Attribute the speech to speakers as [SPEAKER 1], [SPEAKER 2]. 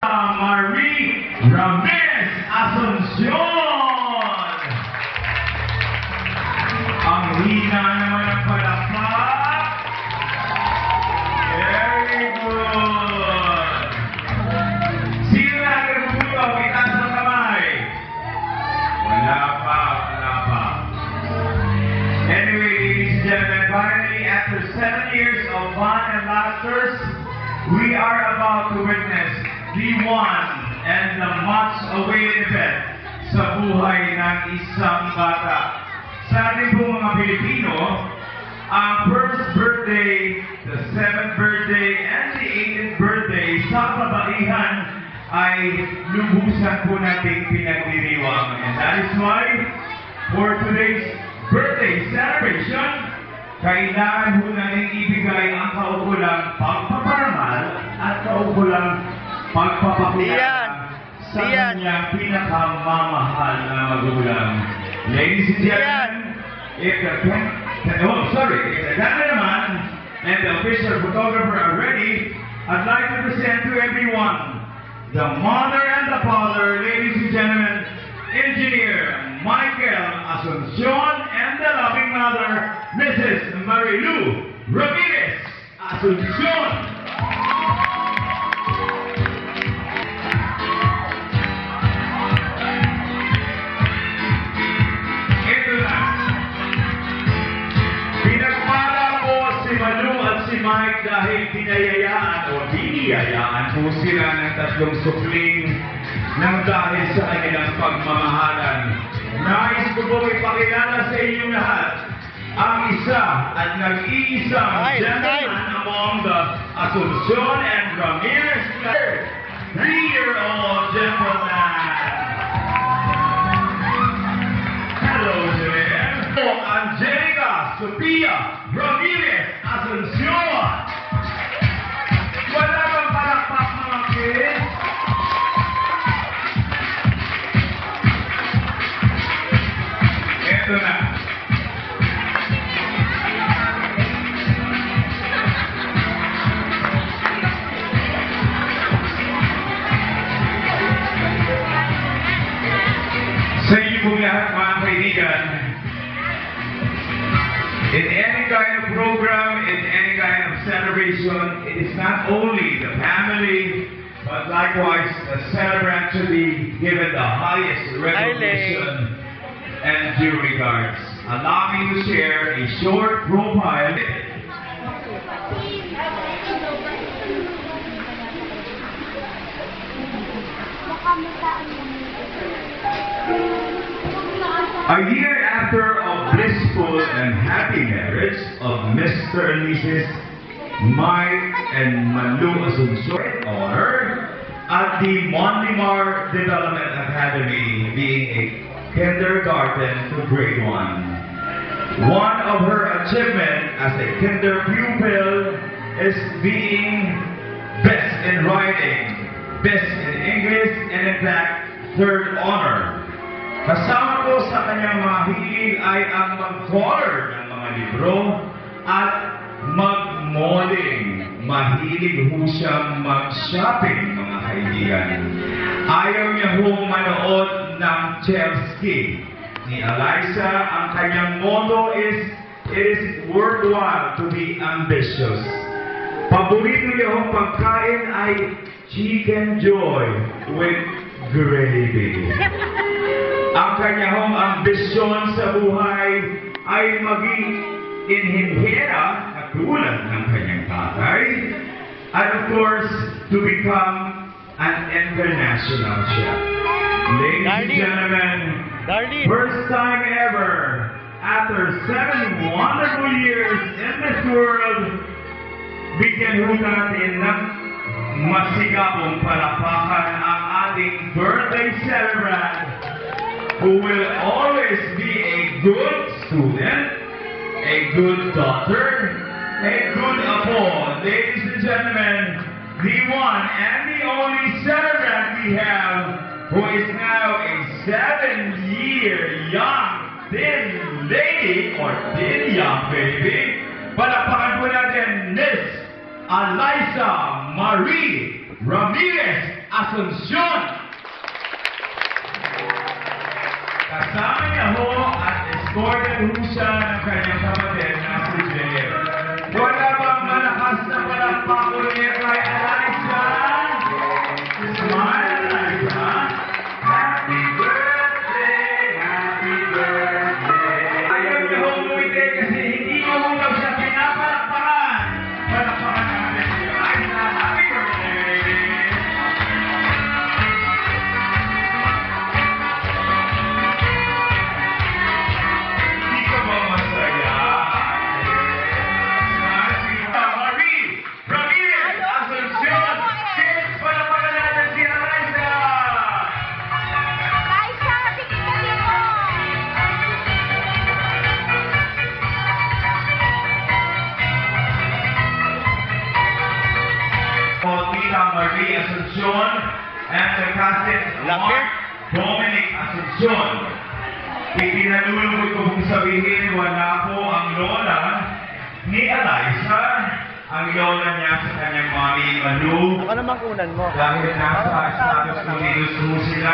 [SPEAKER 1] Marie Ramirez Asuncion! Ang hina naman ang palakpak. Very good. Sino natin puto? Itaas ang kamay. Wala pa. Anyway, ladies and gentlemen, finally, after 7 years of fun and laughter, we are about to witness the one and the much-awaited event sa buhay ng isang bata. Sa ating po mga Pilipino, ang first birthday, the 7th birthday, and the 8th birthday sa kabaihan ay lubusan po nating pinagdiriwang. And that is why, for today's birthday celebration, kailangan po natin ibigay ang kaukulang pagpaparangal at kaukulang pagpapakilala sa kanyang pinakamamahal na magulang. Ladies and gentlemen, if the cameraman and the official photographer are ready, I'd like to present to everyone the mother and the father, ladies and gentlemen, Engineer Michael Asuncion and the loving mother, Mrs. Marilu Ramirez Asuncion. Ito na. Pinagpala po si Malu at si Mike dahil biniyayaan po sila ng tatlong supling ng dahil sa kanilang pagmamahalan. Nais ko po ipakilala sa inyong lahat ang isa at nag-iisang gentleman among the Asuncion and Ramirez 3-year-old gentleman. Hello there. Angelica Sophia Ramirez Asuncion. Wala bang palakpak mga kids? Ito na. Sa inyo pong lahat mga kaibigan, in any kind of program, in any kind of celebration, it is not only the family, but likewise the celebrant should be given the highest recognition and due regards. Allow me to share a short profile. A year after a blissful and happy marriage of Mr. and Mrs. Mike and Malu Asuncion at the Monlimar Development Academy, being a kindergarten to grade 1. One of her achievements as a kinder pupil is being best in writing, best in English, and in fact, third honor. Kasama po sa kanyang mga hilig ay ang mag-color ng mga libro at mag-modeling. Mahilig ho siyang mag-shopping, mga kaibigan. Ayaw niya hong manood ng Chelsea. Ni Eliza, ang kanyang motto is, it is worthwhile to be ambitious. Paborito niya hong pagkain ay chicken joy with gravy. Ang kanyang hong ambisyon sa buhay ay maging inhinhera katulad ng kanyang tatay, and of course, to become an international chef. Ladies and gentlemen, first time ever, after 7 wonderful years in this world, bigyan ho natin ng masigapong palakpakan ang ating birthday celebrant, who will always be a good student, a good daughter, a good apo. Ladies and gentlemen, the one and the only celebrant we have, who is now a 7-year young thin lady, or thin young baby. Palakpakan po natin Miss Eliza Marie Ramirez Asuncion. Kasama niya ho at escorted ho siya ng kanyang kapatid na si Jair. Wala bang malakas na palakpak ulit kay Eliza? Smile, Eliza. Happy birthday, happy birthday. Ayaw niyo ho umiti kasi hindi niyo ho daw siya pinapalakpakan. Palakpakan natin si Eliza. Happy birthday. Hindi ka ba masaya? Marie Ramirez Asuncion. Kids, palakpakan natin si Eliza.
[SPEAKER 2] Liza, tingin ka dito.
[SPEAKER 1] Tita Marie Asuncion and the cousin Mark Dominic Asuncion. Itinalulungkot ko kung sabihin wala po ang lola ni Eliza, ang lola niya sa kanyang mami Malu.
[SPEAKER 3] Ano naman kunan mo?
[SPEAKER 1] Dahil nasa Estados Unidos po sila.